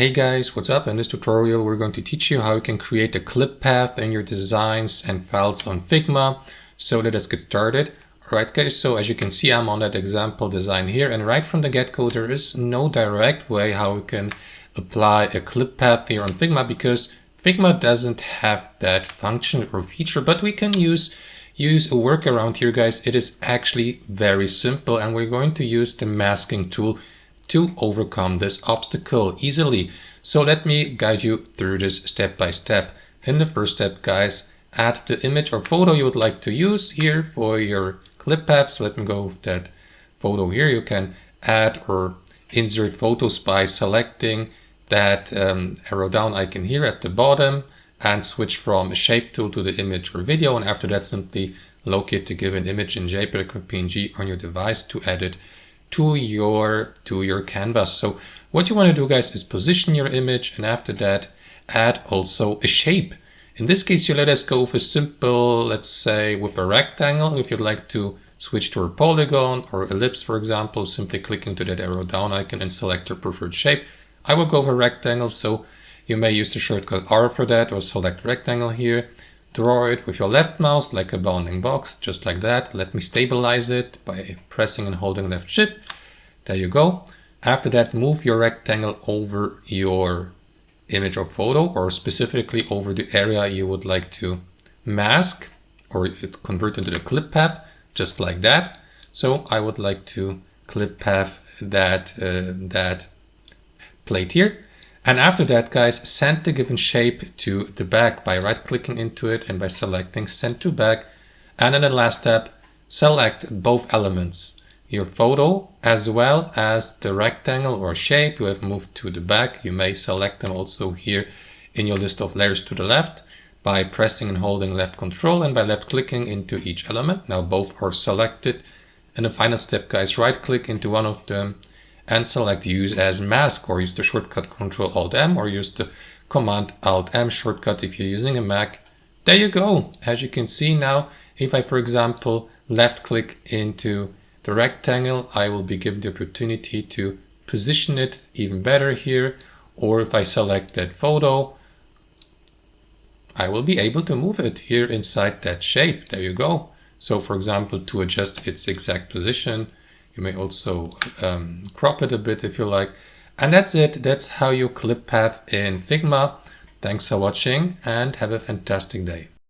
Hey guys, what's up? In this tutorial we're going to teach you how you can create a clip path in your designs and files on Figma. So let us get started. Alright guys, so as you can see I'm on that example design here, and right from the get-go there is no direct way how we can apply a clip path here on Figma, because Figma doesn't have that function or feature, but we can use a workaround here guys. It is actually very simple, and we're going to use the masking tool to overcome this obstacle easily. So let me guide you through this step by step. In the first step guys, add the image or photo you would like to use here for your clip path. So let me go with that photo here. You can add or insert photos by selecting that arrow down icon here at the bottom and switch from a shape tool to the image or video, and after that simply locate the given image in JPEG or PNG on your device to add it to your canvas. So what you want to do guys is position your image, and after that add also a shape. In this case you let us go with a simple, let's say with a rectangle. If you'd like to switch to a polygon or ellipse for example, simply clicking to that arrow down icon and select your preferred shape. I will go with a rectangle, so you may use the shortcut R for that, or select rectangle here. Draw it with your left mouse like a bounding box, just like that. Let me stabilize it by pressing and holding left shift. There you go. After that, move your rectangle over your image or photo, or specifically over the area you would like to mask or convert into the clip path, just like that. So I would like to clip path that plate here. And after that guys, send the given shape to the back by right clicking into it and by selecting send to back. And in the last step, select both elements, your photo as well as the rectangle or shape you have moved to the back. You may select them also here in your list of layers to the left by pressing and holding left control and by left clicking into each element. Now both are selected. And the final step guys, right click into one of them and select use as mask, or use the shortcut Ctrl Alt M, or use the Command Alt M shortcut if you're using a Mac. There you go. As you can see now, if I for example left click into the rectangle, I will be given the opportunity to position it even better here, or if I select that photo, I will be able to move it here inside that shape. There you go. So for example, to adjust its exact position, you may also crop it a bit if you like. And that's it. That's how you clip path in Figma. Thanks for watching and have a fantastic day.